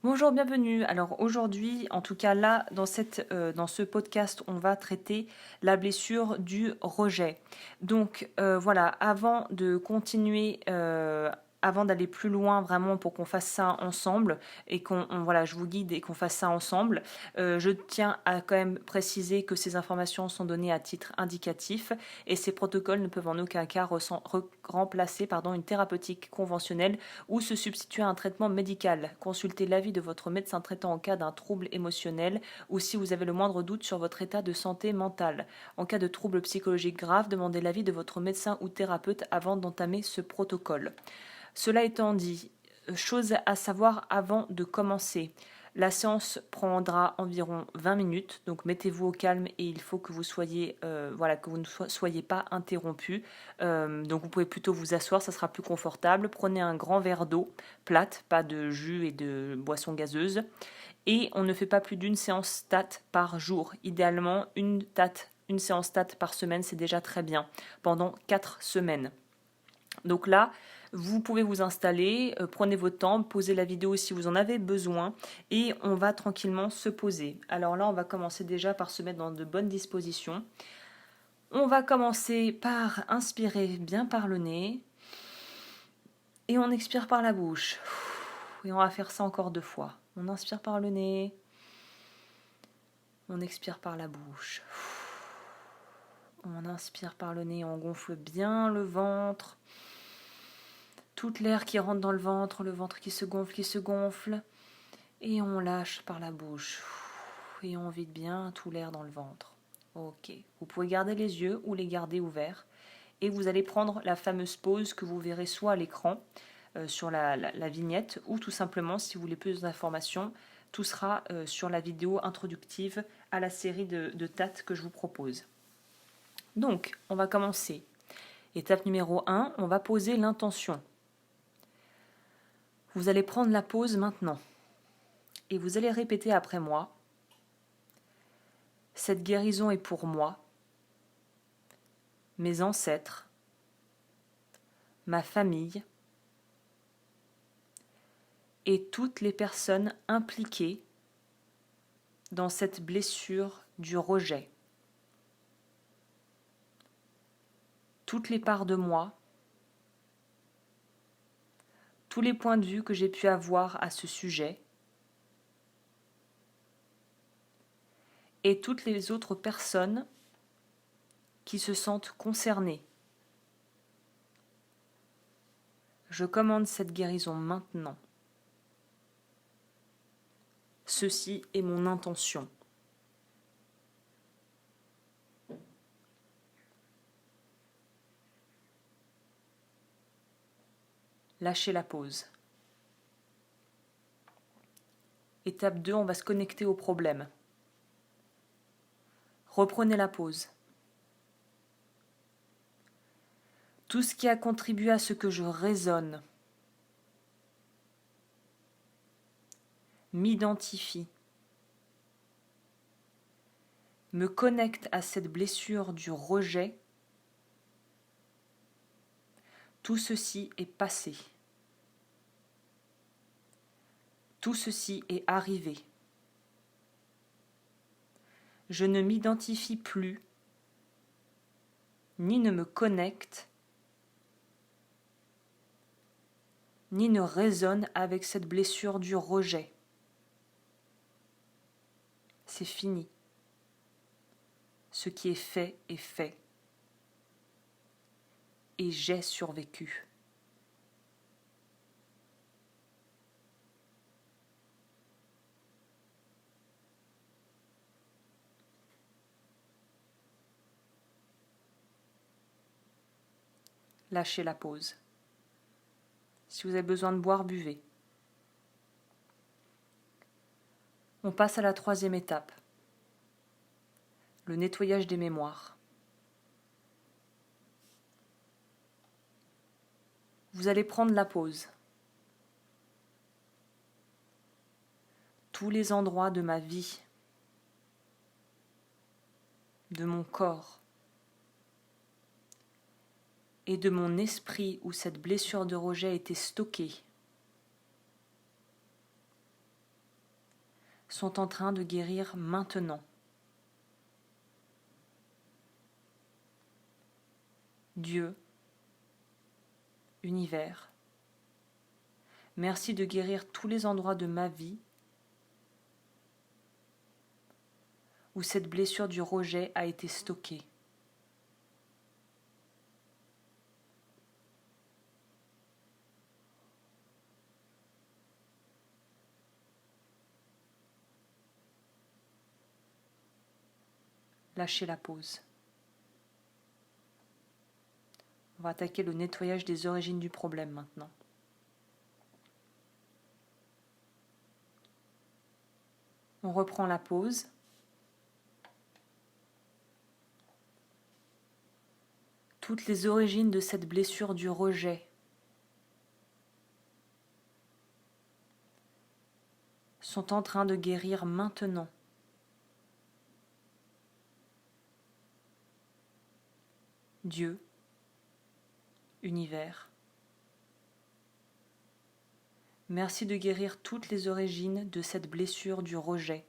Bonjour, bienvenue. Alors aujourd'hui, en tout cas là, dans ce podcast, on va traiter la blessure du rejet. Donc voilà, avant de continuer, avant d'aller plus loin vraiment pour qu'on fasse ça ensemble et voilà, je vous guide et qu'on fasse ça ensemble, je tiens à quand même préciser que ces informations sont données à titre indicatif et ces protocoles ne peuvent en aucun cas remplacer une thérapeutique conventionnelle ou se substituer à un traitement médical. Consultez l'avis de votre médecin traitant en cas d'un trouble émotionnel ou si vous avez le moindre doute sur votre état de santé mentale. En cas de trouble psychologique grave, demandez l'avis de votre médecin ou thérapeute avant d'entamer ce protocole. Cela étant dit, chose à savoir avant de commencer. La séance prendra environ 20 minutes, donc mettez-vous au calme et il faut que vous soyez, que vous ne soyez pas interrompu. Donc vous pouvez plutôt vous asseoir, ça sera plus confortable. Prenez un grand verre d'eau plate, pas de jus et de boissons gazeuses. Et on ne fait pas plus d'une séance stat par jour. Idéalement, une séance stat par semaine, c'est déjà très bien, pendant 4 semaines. Donc là, vous pouvez vous installer, prenez votre temps, posez la vidéo si vous en avez besoin et on va tranquillement se poser. Alors là, on va commencer déjà par se mettre dans de bonnes dispositions. On va commencer par inspirer bien par le nez et on expire par la bouche. Et on va faire ça encore 2 fois. On inspire par le nez, on expire par la bouche. On inspire par le nez, on gonfle bien le ventre. Toute l'air qui rentre dans le ventre qui se gonfle, et on lâche par la bouche. Et on vide bien tout l'air dans le ventre. Ok, vous pouvez garder les yeux ou les garder ouverts. Et vous allez prendre la fameuse pause que vous verrez soit à l'écran, sur la vignette, ou tout simplement, si vous voulez plus d'informations, tout sera sur la vidéo introductive à la série de TAT que je vous propose. Donc, on va commencer. Étape numéro 1, on va poser l'intention. Vous allez prendre la pause maintenant et vous allez répéter après moi. Cette guérison est pour moi, mes ancêtres, ma famille et toutes les personnes impliquées dans cette blessure du rejet. Toutes les parts de moi, tous les points de vue que j'ai pu avoir à ce sujet et toutes les autres personnes qui se sentent concernées. Je commande cette guérison maintenant. Ceci est mon intention. Lâchez la pause. Étape 2, on va se connecter au problème. Reprenez la pause. Tout ce qui a contribué à ce que je raisonne, m'identifie, me connecte à cette blessure du rejet, tout ceci est passé. Tout ceci est arrivé. Je ne m'identifie plus, ni ne me connecte, ni ne résonne avec cette blessure du rejet. C'est fini. Ce qui est fait est fait. Et j'ai survécu. Lâchez la pause. Si vous avez besoin de boire, buvez. On passe à la 3e étape, le nettoyage des mémoires. Vous allez prendre la pause. Tous les endroits de ma vie, de mon corps et de mon esprit où cette blessure de rejet était stockée. sont en train de guérir maintenant. Dieu, univers, merci de guérir tous les endroits de ma vie où cette blessure du rejet a été stockée. Lâchez la pause. On va attaquer le nettoyage des origines du problème maintenant. On reprend la pause. Toutes les origines de cette blessure du rejet sont en train de guérir maintenant. Dieu, univers, merci de guérir toutes les origines de cette blessure du rejet.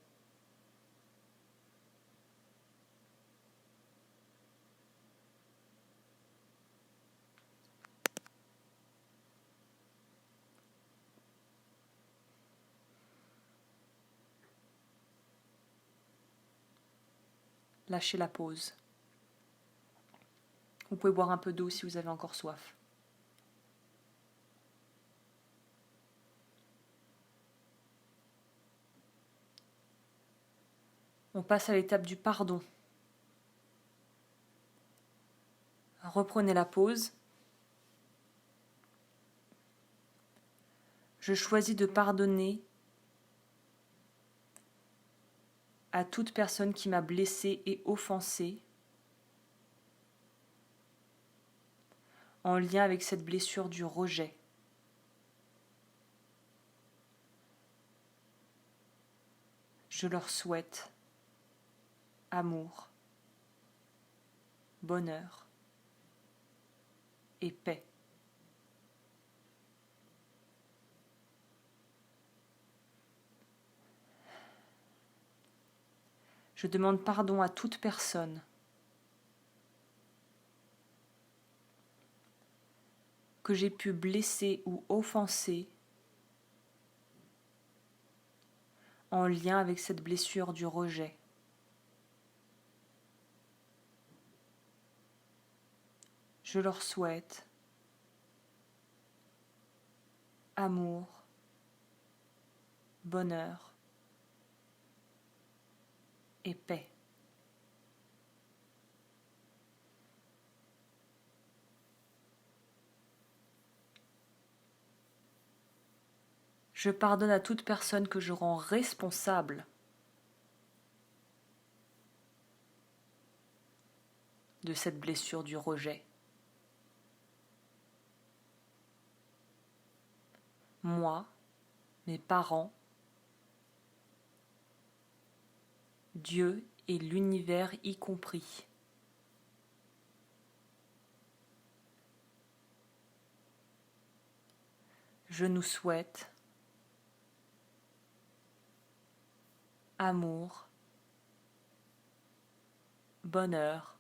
Lâchez la pause. Vous pouvez boire un peu d'eau si vous avez encore soif. On passe à l'étape du pardon. Reprenez la pause. Je choisis de pardonner à toute personne qui m'a blessé et offensé en lien avec cette blessure du rejet. Je leur souhaite amour, bonheur et paix. Je demande pardon à toute personne que j'ai pu blesser ou offenser en lien avec cette blessure du rejet. Je leur souhaite amour, bonheur et paix. Je pardonne à toute personne que je rends responsable de cette blessure du rejet. Moi, mes parents, Dieu et l'univers y compris. Je nous souhaite amour, bonheur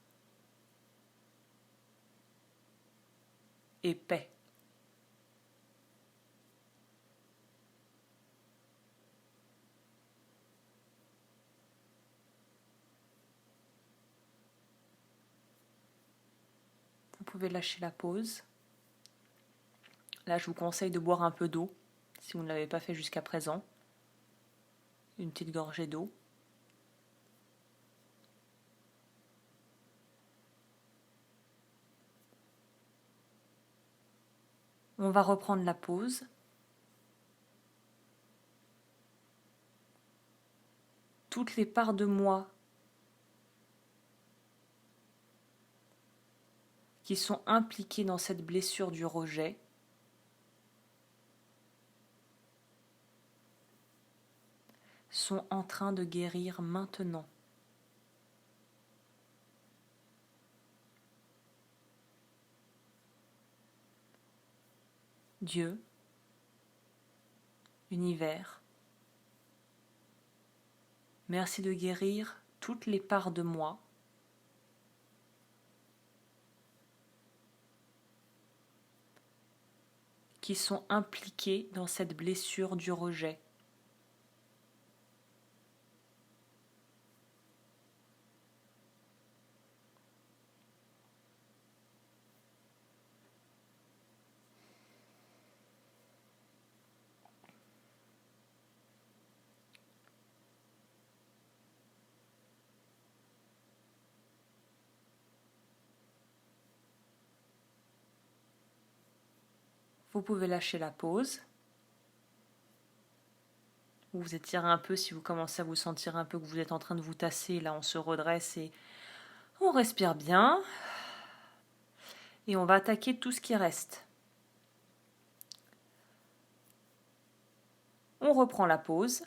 et paix. Vous pouvez lâcher la pause. Là, je vous conseille de boire un peu d'eau, si vous ne l'avez pas fait jusqu'à présent. Une petite gorgée d'eau. On va reprendre la pause. Toutes les parts de moi qui sont impliquées dans cette blessure du rejet sont en train de guérir maintenant. Dieu, univers, Merci de guérir toutes les parts de moi qui sont impliquées dans cette blessure du rejet. Vous pouvez lâcher la pause. Vous étirez un peu si vous commencez à vous sentir un peu que vous êtes en train de vous tasser. Là, on se redresse et on respire bien. Et on va attaquer tout ce qui reste. On reprend la pause.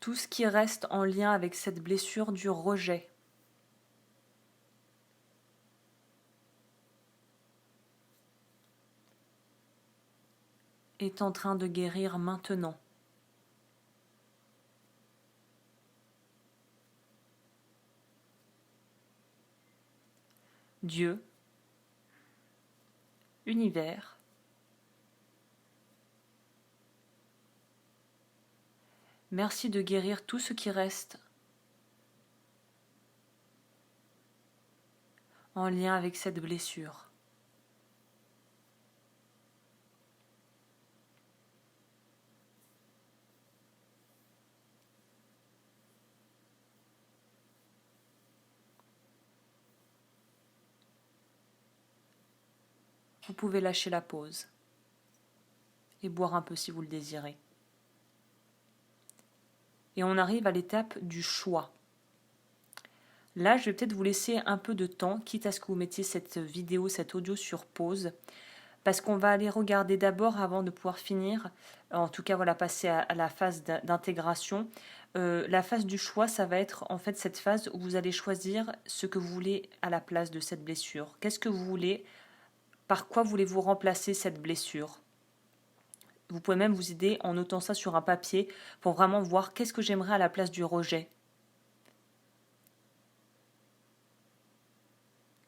Tout ce qui reste en lien avec cette blessure du rejet. Est en train de guérir maintenant. Dieu, univers, merci de guérir tout ce qui reste en lien avec cette blessure. Vous pouvez lâcher la pause et boire un peu si vous le désirez. Et on arrive à l'étape du choix. Là, je vais peut-être vous laisser un peu de temps, quitte à ce que vous mettiez cette vidéo, cet audio sur pause, parce qu'on va aller regarder d'abord avant de pouvoir finir, en tout cas voilà, passer à la phase d'intégration. La phase du choix, ça va être en fait cette phase où vous allez choisir ce que vous voulez à la place de cette blessure. Qu'est-ce que vous voulez? Par quoi voulez-vous remplacer cette blessure? Vous pouvez même vous aider en notant ça sur un papier pour vraiment voir qu'est-ce que j'aimerais à la place du rejet.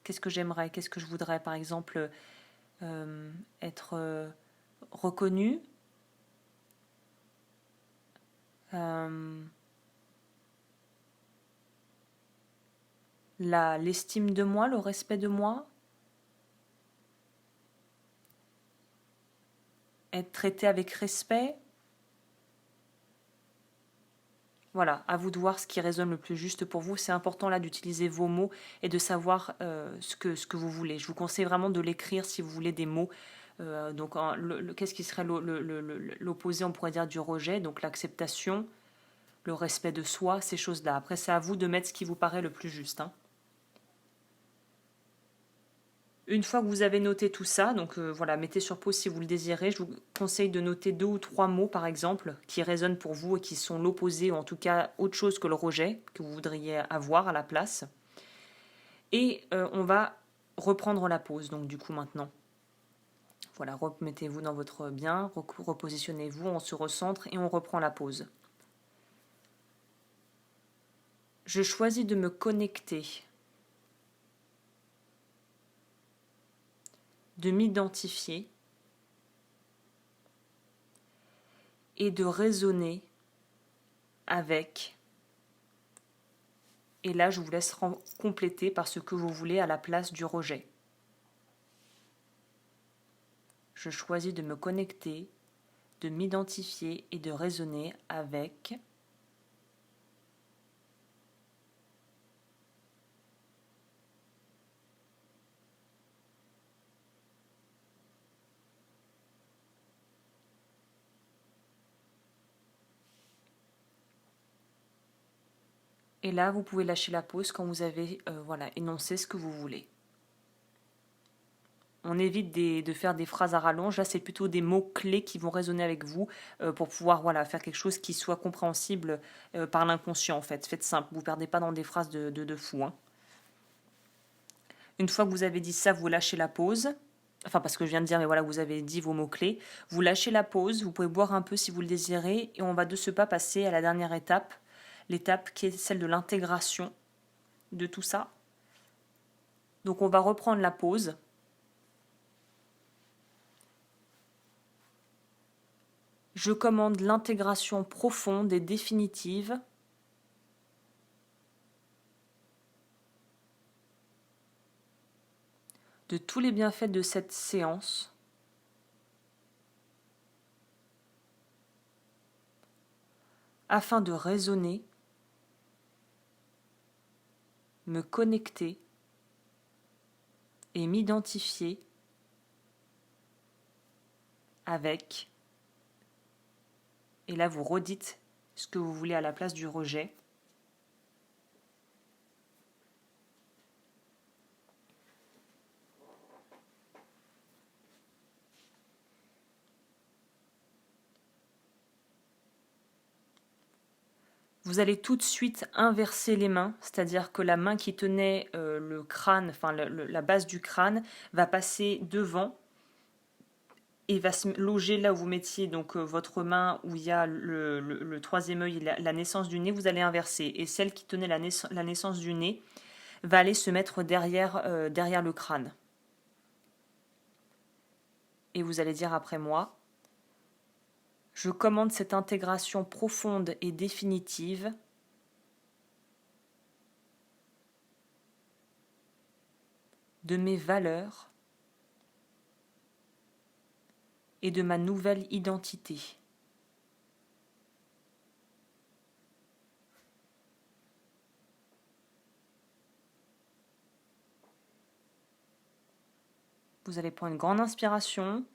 Qu'est-ce que j'aimerais? Qu'est-ce que je voudrais? Par exemple, être reconnu, l'estime de moi, le respect de moi, être traité avec respect. Voilà, à vous de voir ce qui résonne le plus juste pour vous. C'est important là d'utiliser vos mots et de savoir ce que vous voulez. Je vous conseille vraiment de l'écrire si vous voulez des mots. Donc, qu'est-ce qui serait l'opposé, on pourrait dire, du rejet? Donc l'acceptation, le respect de soi, ces choses-là. Après, c'est à vous de mettre ce qui vous paraît le plus juste, hein. Une fois que vous avez noté tout ça, donc voilà, mettez sur pause si vous le désirez. Je vous conseille de noter 2 ou 3 mots, par exemple, qui résonnent pour vous et qui sont l'opposé, ou en tout cas autre chose que le rejet, que vous voudriez avoir à la place. Et on va reprendre la pause, donc du coup maintenant. Voilà, remettez-vous dans votre bien, repositionnez-vous, on se recentre et on reprend la pause. Je choisis de me connecter, de m'identifier et de raisonner avec. Et là, je vous laisse compléter par ce que vous voulez à la place du rejet. Je choisis de me connecter, de m'identifier et de raisonner avec. Et là, vous pouvez lâcher la pause quand vous avez énoncé ce que vous voulez. On évite de faire des phrases à rallonge. Là, c'est plutôt des mots-clés qui vont résonner avec vous pour pouvoir faire quelque chose qui soit compréhensible par l'inconscient, en fait. Faites simple, vous ne perdez pas dans des phrases de fou, hein. Une fois que vous avez dit ça, vous lâchez la pause. enfin parce que je viens de dire, mais voilà, vous avez dit vos mots-clés. Vous lâchez la pause, vous pouvez boire un peu si vous le désirez, et on va de ce pas passer à la dernière étape, l'étape qui est celle de l'intégration de tout ça. Donc on va reprendre la pause. Je commande l'intégration profonde et définitive de tous les bienfaits de cette séance afin de raisonner, me connecter et m'identifier avec, et là vous redites ce que vous voulez à la place du rejet. Vous allez tout de suite inverser les mains, c'est-à-dire que la main qui tenait le crâne, enfin la base du crâne, va passer devant et va se loger là où vous mettiez donc votre main où il y a le troisième œil, la naissance du nez, vous allez inverser. Et celle qui tenait la naissance du nez va aller se mettre derrière le crâne. Et vous allez dire après moi, je commande cette intégration profonde et définitive de mes valeurs et de ma nouvelle identité. Vous allez prendre une grande inspiration,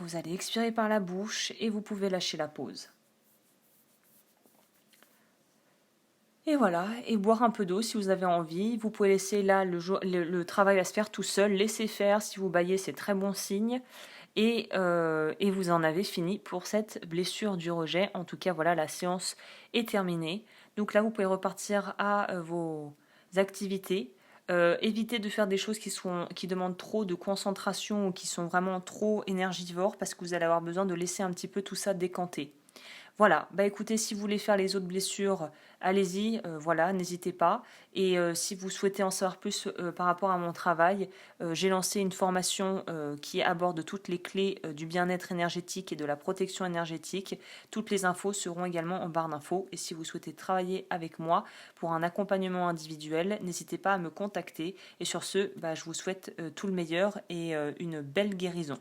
vous allez expirer par la bouche et vous pouvez lâcher la pause. Et voilà, et boire un peu d'eau si vous avez envie. Vous pouvez laisser là le travail à se faire tout seul, laissez faire. Si vous baillez, c'est très bon signe. Et vous en avez fini pour cette blessure du rejet. En tout cas, voilà, la séance est terminée. Donc là, vous pouvez repartir à vos activités. Évitez de faire des choses qui demandent trop de concentration ou qui sont vraiment trop énergivores parce que vous allez avoir besoin de laisser un petit peu tout ça décanter. Voilà, bah écoutez, si vous voulez faire les autres blessures, allez-y, voilà, n'hésitez pas. Et si vous souhaitez en savoir plus par rapport à mon travail, j'ai lancé une formation qui aborde toutes les clés du bien-être énergétique et de la protection énergétique. Toutes les infos seront également en barre d'infos. Et si vous souhaitez travailler avec moi pour un accompagnement individuel, n'hésitez pas à me contacter. Et sur ce, bah, je vous souhaite tout le meilleur et une belle guérison.